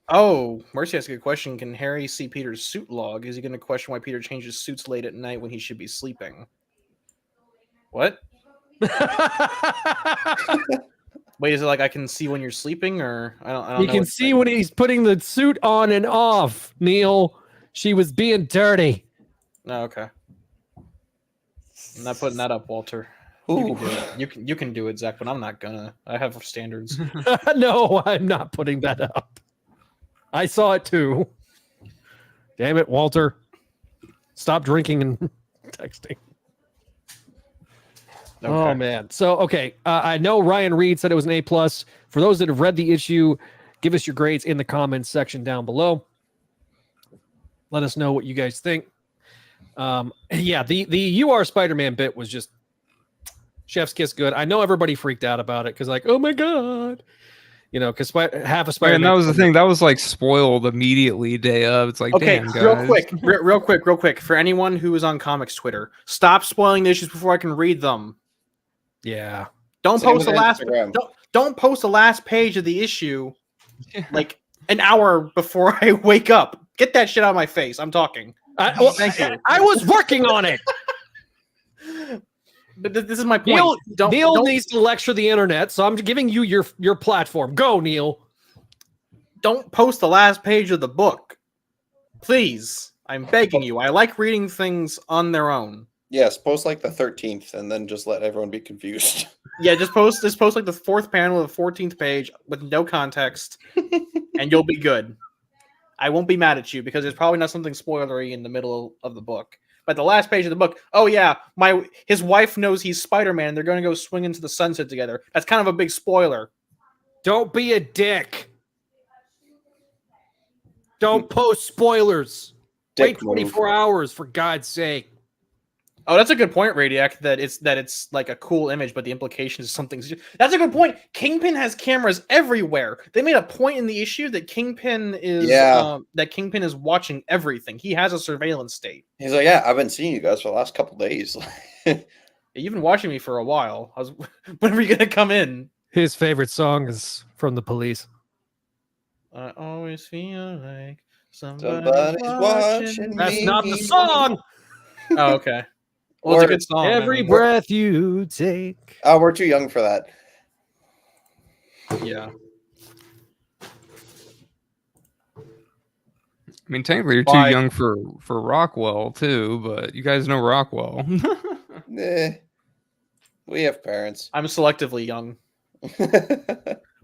Oh, Mercy has a good question. Can Harry see Peter's suit log? Is he going to question why Peter changes suits late at night when he should be sleeping? What? Wait, is it like I can see when you're sleeping, or I don't You know. can see when he's putting the suit on and off, Neil. She was being dirty. Oh, okay. I'm not putting that up, Walter. You can do it. You can do it, Zach, but I'm not gonna. I have standards. No, I'm not putting that up. I saw it too. Damn it, Walter. Stop drinking and texting. Okay. Oh man. So okay, I know Ryan Reed said it was an A+. For those that have read the issue, give us your grades in the comments section down below. Let us know what you guys think. Yeah, the "You Are Spider-Man" bit was just chef's kiss good. I know everybody freaked out about it because like, oh my god, because half of Spider-Man. And that was the thing. That was like spoiled immediately day of. It's like, okay, damn, real guys. quick. For anyone who is on comics Twitter, stop spoiling the issues before I can read them. Yeah. Don't Same post the with last. Instagram. Don't post the last page of the issue like an hour before I wake up. Get that shit out of my face. I'm talking. Thank you. I was working on it. But this is my point. Neil needs to lecture the internet, so I'm giving you your platform. Go, Neil. Don't post the last page of the book. Please. I'm begging you. I like reading things on their own. Yes, post like the 13th and then just let everyone be confused. Yeah, just post like the 4th panel of the 14th page with no context, and you'll be good. I won't be mad at you because there's probably not something spoilery in the middle of the book. But the last page of the book, oh yeah, his wife knows he's Spider-Man. And they're going to go swing into the sunset together. That's kind of a big spoiler. Don't be a dick. Don't post spoilers. Wait 24 hours for God's sake. Oh, that's a good point, Radiac. That it's like a cool image, but the implication is something. That's a good point. Kingpin has cameras everywhere. They made a point in the issue that Kingpin is watching everything. He has a surveillance state. He's like, yeah, I've been seeing you guys for the last couple days. You've been watching me for a while. When are you gonna come in? His favorite song is from The Police. I always feel like Somebody's watching me. That's not the song. Oh, okay. Well, it's a good song. Every breath you take. Oh, we're too young for that. Yeah. I mean, technically, you're too young for Rockwell too, but you guys know Rockwell. Nah, we have parents. I'm selectively young.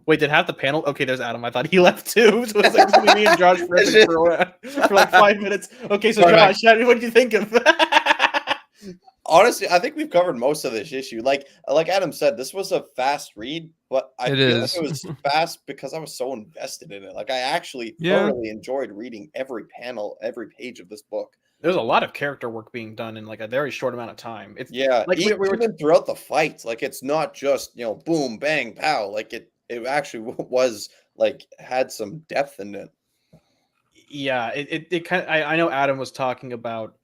Wait, did half the panel? Okay, there's Adam. I thought he left too. So it's like me and Josh for like 5 minutes. Okay, so Josh, what did you think of? Honestly, I think we've covered most of this issue. Like Adam said, this was a fast read, but I feel like it was fast because I was so invested in it. Like I actually thoroughly enjoyed reading every panel, every page of this book. There's a lot of character work being done in like a very short amount of time. It's like even throughout the fights, like it's not just boom, bang, pow. Like it actually was like had some depth in it. Yeah, it kind of, I know Adam was talking about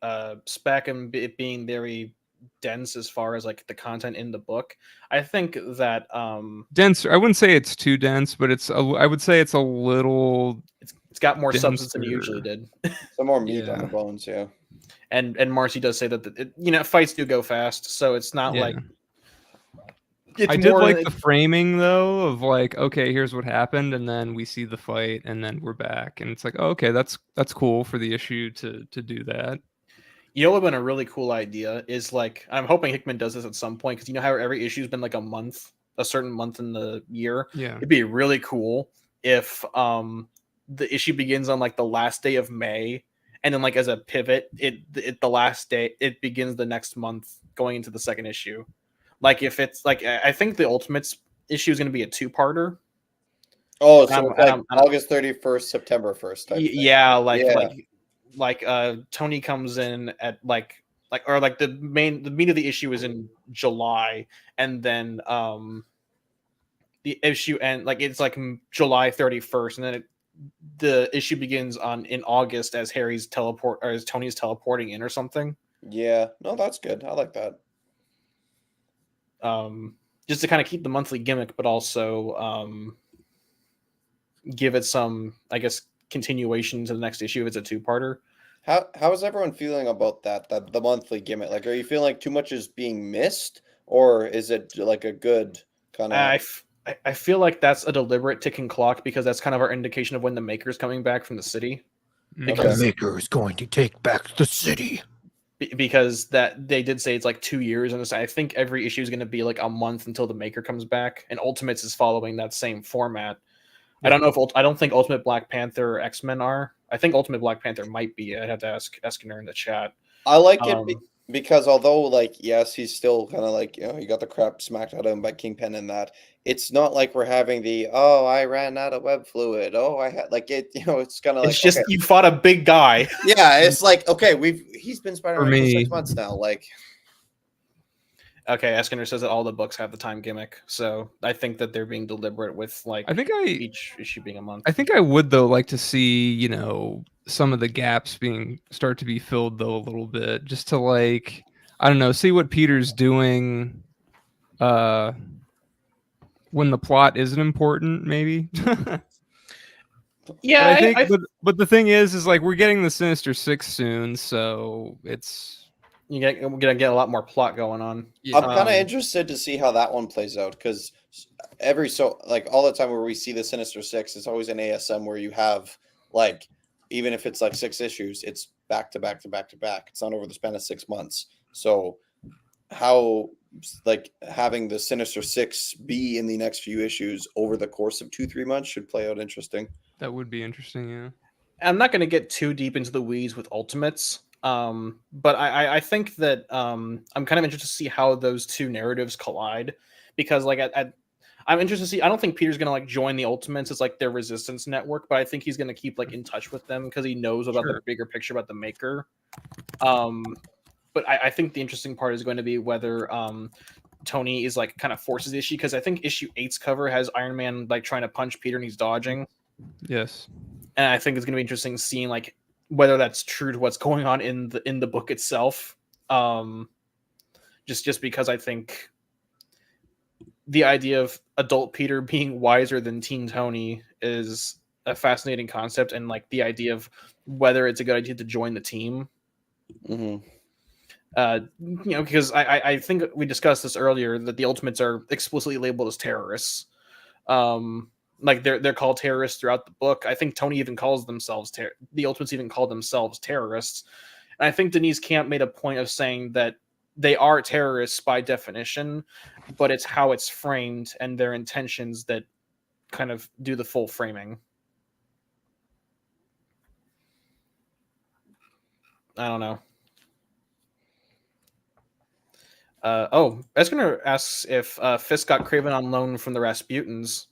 spec and it being very dense as far as like the content in the book. I think that dense. I wouldn't say it's too dense, but I would say it's a little. It's got more substance than it usually did. Some more meat on the bones, yeah. And Marcy does say that fights do go fast, so it's not like. I did like the framing though of like, okay, here's what happened, and then we see the fight, and then we're back, and it's like, oh, okay, that's cool for the issue to do that. You know what would have been a really cool idea is like, I'm hoping Hickman does this at some point because you know how every issue's been like a certain month in the year. Yeah, it'd be really cool if the issue begins on like the last day of May, and then like as a pivot, the last day it begins the next month going into the second issue. Like if it's like, I think the Ultimates issue is going to be a 2-parter. Oh, so August 31st, September 1st. Yeah, like Tony comes in at the meat of the issue is in July, and then the issue it's like July 31st, and then the issue begins in August as as Tony's teleporting in or something. Yeah, no, that's good. I like that. just to kind of keep the monthly gimmick, but also give it some, I guess, continuation to the next issue if it's a two-parter. How is everyone feeling about that the monthly gimmick? Like, are you feeling like too much is being missed, or is it like a good kind of? I feel like that's a deliberate ticking clock because that's kind of our indication of when the Maker's coming back from the city. The Maker is going to take back the city. Because that they did say it's like 2 years, and I think every issue is going to be like a month until the Maker comes back, and Ultimates is following that same format. I don't know if I don't think Ultimate Black Panther or X-Men are. I think Ultimate Black Panther might be. I'd have to ask Eskiner in the chat. I like it because although, like, yes, he's still kind of like, he got the crap smacked out of him by Kingpin and that. It's not like we're having I ran out of web fluid. I had like it. It's kind of like it's just you fought a big guy. Yeah, it's like okay, he's been Spider-Man for 6 months now. Like, okay, Eskiner says that all the books have the time gimmick, so I think that they're being deliberate with like. Each issue being a month. I think I would though like to see some of the gaps start to be filled though a little bit, just to like I don't know, see what Peter's doing. When the plot isn't important, maybe. Yeah, but the thing is like we're getting the Sinister Six soon, so it's we're gonna get a lot more plot going on. Yeah. I'm kind of interested to see how that one plays out because all the time where we see the Sinister Six, it's always an ASM where you have like even if it's like 6 issues, it's back to back to back to back. It's not over the span of 6 months. So how like having the Sinister Six be in the next few issues over the course of 2-3 months should play out interesting. That would be interesting, yeah. I'm not going to get too deep into the weeds with Ultimates, but I think that I'm kind of interested to see how those two narratives collide because like I'm interested to see. I don't think Peter's going to like join the Ultimates as like their resistance network, but I think he's going to keep like in touch with them because he knows about the bigger picture about the Maker. But I think the interesting part is going to be whether Tony is like kind of forces the issue because I think issue 8's cover has Iron Man like trying to punch Peter and he's dodging. Yes, and I think it's going to be interesting seeing like whether that's true to what's going on in the book itself. Just because I think the idea of adult Peter being wiser than teen Tony is a fascinating concept, and like the idea of whether it's a good idea to join the team. Mm-hmm. Because I think we discussed this earlier that the Ultimates are explicitly labeled as terrorists. Like they're called terrorists throughout the book. I think Tony even calls themselves the Ultimates even call themselves terrorists. And I think Denise Camp made a point of saying that they are terrorists by definition, but it's how it's framed and their intentions that kind of do the full framing. I don't know. Eskiner asks if Fisk got Kraven on loan from the Rasputins.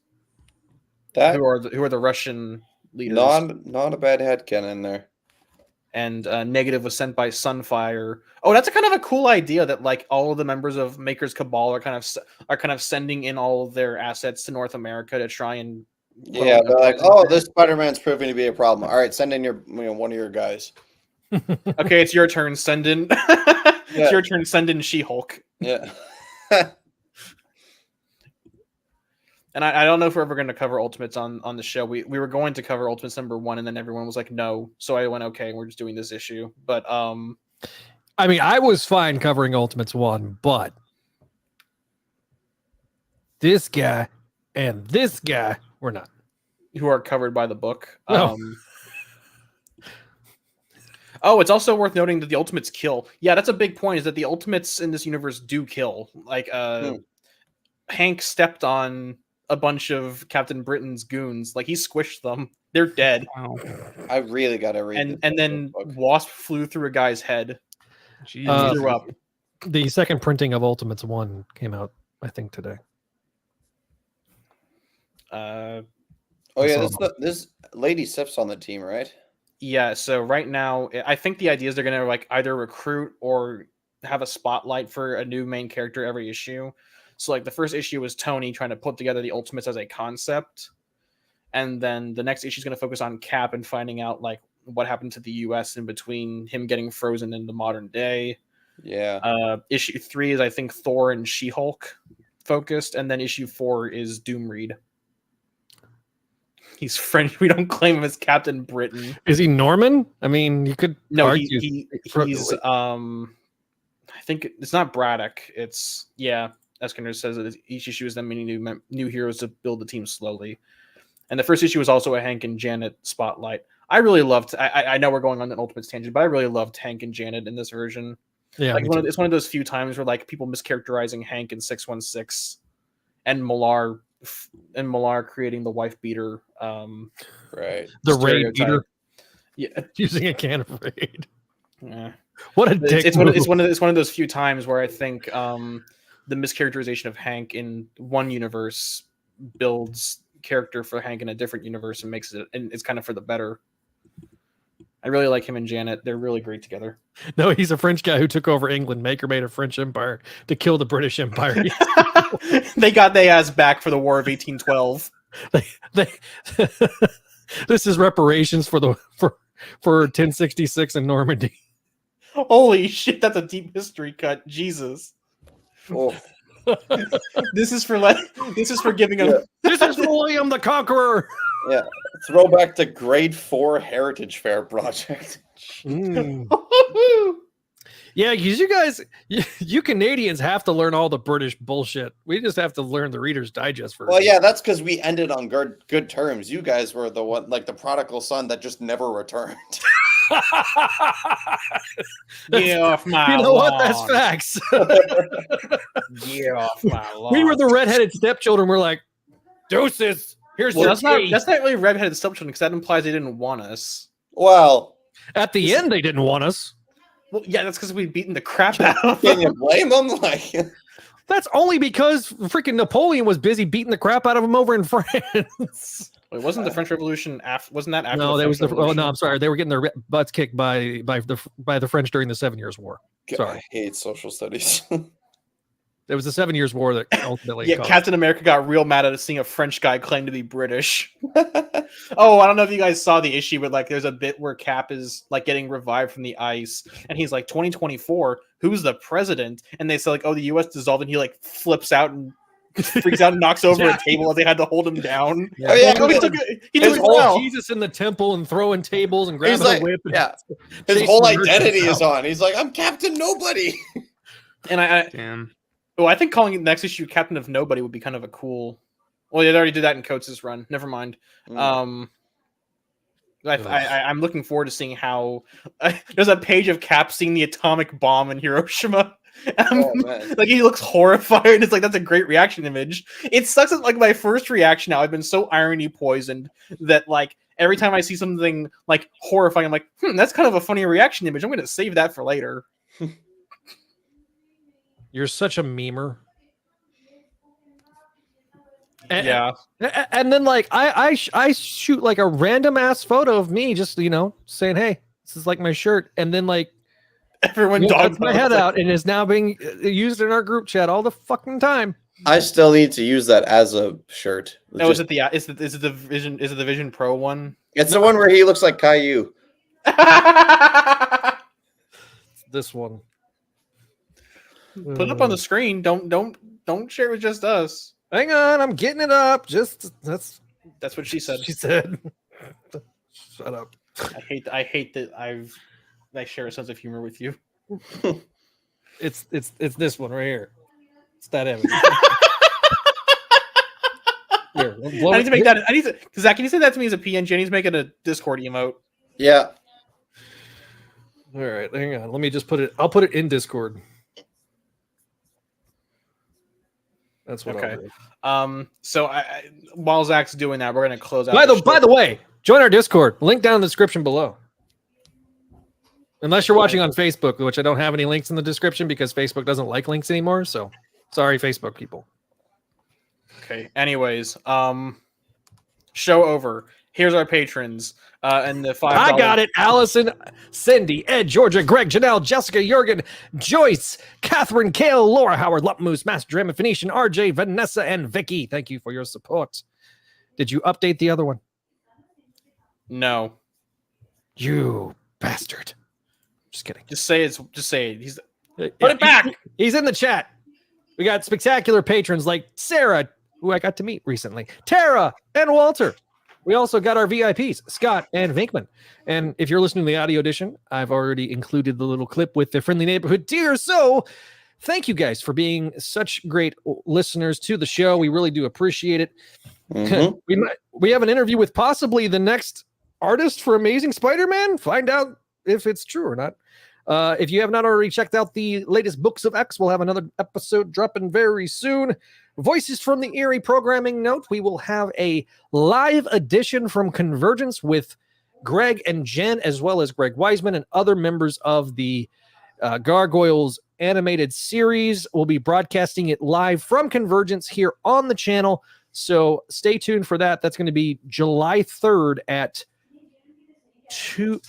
Who are the Russian leaders? Not a bad headcanon there. And Negative was sent by Sunfire. Oh, that's a kind of a cool idea that like all of the members of Maker's Cabal are kind of sending in all of their assets to North America to try and. Yeah, they're like, this Spider-Man's proving to be a problem. All right, send in your one of your guys. Okay, it's your turn. Send in. It's your turn. Send in She-Hulk. Yeah. And I don't know if we're ever going to cover Ultimates on the show. We were going to cover Ultimates #1, and then everyone was like, no. So I went, okay, we're just doing this issue. But I mean, I was fine covering Ultimates 1, but this guy and this guy were not. Who are covered by the book. No. It's also worth noting that the Ultimates kill. Yeah, that's a big point, is that the Ultimates in this universe do kill. Like, Hank stepped on a bunch of Captain Britain's goons. Like, he squished them. They're dead. Wow. I really got to read And then Wasp flew through a guy's head. Jeez. Threw up. The second printing of Ultimates 1 came out, I think, today. This Lady Sif's on the team, right? Yeah, so right now, I think the idea is they're going to like either recruit or have a spotlight for a new main character every issue. So like the first issue was Tony trying to put together the Ultimates as a concept. And then the next issue is going to focus on Cap and finding out like what happened to the US in between him getting frozen into modern day. Yeah. Issue 3 is I think Thor and She-Hulk. focused, and then issue 4 is Doomreed. He's French. We don't claim him as Captain Britain. Is he Norman? I mean, you could No, argue. he's I think it's not Braddock. It's Eskinder says that each issue is them meeting new heroes to build the team slowly. And the first issue was also a Hank and Janet spotlight. I really loved. I know we're going on an Ultimates tangent, but I really loved Hank and Janet in this version. Yeah, Like it's one of those few times where like people mischaracterizing Hank in 616, and Millar creating the wife beater. Right. the Raid stereotype. beater Yeah, using a can of Raid. yeah. What a dick! It's one of those few times where I think the mischaracterization of Hank in one universe builds character for Hank in a different universe and makes it, and it's kind of for the better. I really like him and Janet. They're really great together. No, he's a French guy who took over England. Maker made a French empire to kill the British Empire. They got their ass back for the War of 1812. This is reparations for 1066 in Normandy. Holy shit, that's a deep history cut. Jesus. Oh, This is for giving him. Yeah. This is William the Conqueror. yeah. Throwback to grade 4 Heritage Fair project. Mm. Yeah, because you guys, you Canadians have to learn all the British bullshit. We just have to learn the Reader's Digest first. Well, yeah, that's because we ended on good terms. You guys were the one, like the prodigal son that just never returned. Get off my You know what? That's lawn. facts. Get off my lawn. We were the redheaded stepchildren. We're like, deuces. Here's Well, your that's not key. really redheaded stepchildren because that implies they didn't want us. Well, At the end, they didn't want us. Well, yeah, that's because we'd beaten the crap out of can them. you blame them? Like, That's only because freaking Napoleon was busy beating the crap out of him over in France. Wait, wasn't the French Revolution after? Wasn't that after? No, the that was French the. Oh Revolution? no, I'm sorry. They were getting their butts kicked by the French during the 7 Years' War. Sorry, I hate social studies. it was the 7 Years' War that ultimately. Yeah, caused- Captain America got real mad at seeing a French guy claim to be British. Oh, I don't know if you guys saw the issue, but like, there's a bit where Cap is like getting revived from the ice, and he's like, 2024, who's the president? And they say like, oh, the U.S. dissolved, and he like flips out and freaks out and knocks over a table as they had to hold him down. Oh, yeah, He took his it whole well. Jesus in the temple and throwing tables and grabbing He's like, a whip. And yeah, his chasing whole merchants identity is out. on. He's like, I'm Captain Nobody. And I Damn. I think calling it next issue Captain of Nobody would be kind of a cool. Well, they already did that in Coates' run. Never mind. I'm looking forward to seeing how there's a page of Cap seeing the atomic bomb in Hiroshima. Oh, man. Like he looks horrified. It's like that's a great reaction image. It sucks that like my first reaction now. I've been so irony poisoned that like every time I see something like horrifying, I'm like, that's kind of a funny reaction image. I'm going to save that for later. You're such a memer. And, Yeah. and then like I shoot like a random ass photo of me just saying, hey, this is like my shirt, and then like Everyone dogs dogs my head out and is now being used in our group chat all the fucking time. I still need to use that as a shirt. No, is it the Vision Pro one? It's the one where he looks like Caillou. This one. Put it up on the screen. Don't share it with just us. Hang on, I'm getting it up. That's what she said. She said. Shut up. I hate that I share a sense of humor with you. It's this one right here. It's that heavy. Here, I need to make that. Zach, can you say that to me as a PNG? I need to make it a Discord emote. Yeah. All right, hang on. Let me just put it. I'll put it in Discord. That's what Okay. I'll do. So while Zach's doing that, we're gonna close out. By the way, join our Discord. Link down in the description below. Unless you're watching on Facebook, which I don't have any links in the description because Facebook doesn't like links anymore. So sorry, Facebook people. Okay. Anyways, show over. Here's our patrons. And the $5. I got it. Allison, Cindy, Ed, Georgia, Greg, Janelle, Jessica, Jurgen, Joyce, Catherine, Kale, Laura, Howard, Lupmoose, Master Dream, Phoenician, RJ, Vanessa, and Vicky. Thank you for your support. Did you update the other one? No. You bastard. Just kidding. Just say it. He's Yeah, put it back. He's in the chat. We got spectacular patrons like Sarah, who I got to meet recently, Tara, and Walter. We also got our VIPs, Scott and Vinkman. And if you're listening to the audio edition, I've already included the little clip with the Friendly Neighborhood Deer. So thank you guys for being such great listeners to the show. We really do appreciate it. Mm-hmm. We have an interview with possibly the next artist for Amazing Spider-Man. Find out if it's true or not. If you have not already checked out the latest Books of X, we'll have another episode dropping very soon. Voices from the Eerie programming note. We will have a live edition from Convergence with Greg and Jen, as well as Greg Wiseman and other members of the Gargoyles animated series. We'll be broadcasting it live from Convergence here on the channel. So stay tuned for that. That's going to be July 3rd at 2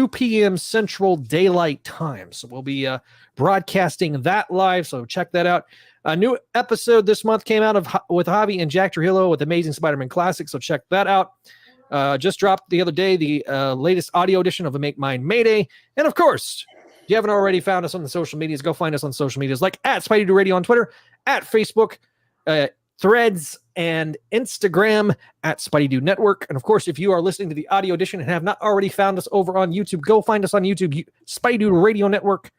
p.m. Central Daylight Time. So we'll be broadcasting that live. So check that out. A new episode this month came out with Javi and Jack Trujillo with Amazing Spider-Man Classic. So check that out. Just dropped the other day the latest audio edition of the Make Mine Mayday. And of course, if you haven't already found us on the social medias, go find us on social medias like at Spideydude Radio on Twitter, at Facebook, Threads, and Instagram at Spideydude Network. And of course, if you are listening to the audio edition and have not already found us over on YouTube, go find us on YouTube, Spideydude Radio Network.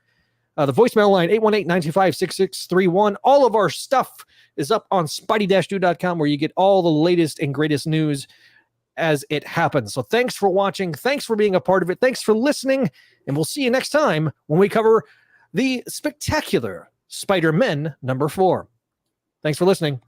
The voicemail line, 818-925-6631. All of our stuff is up on Spidey-Dude.com, where you get all the latest and greatest news as it happens. So thanks for watching. Thanks for being a part of it. Thanks for listening. And we'll see you next time when we cover the spectacular Spider-Man #4. Thanks for listening.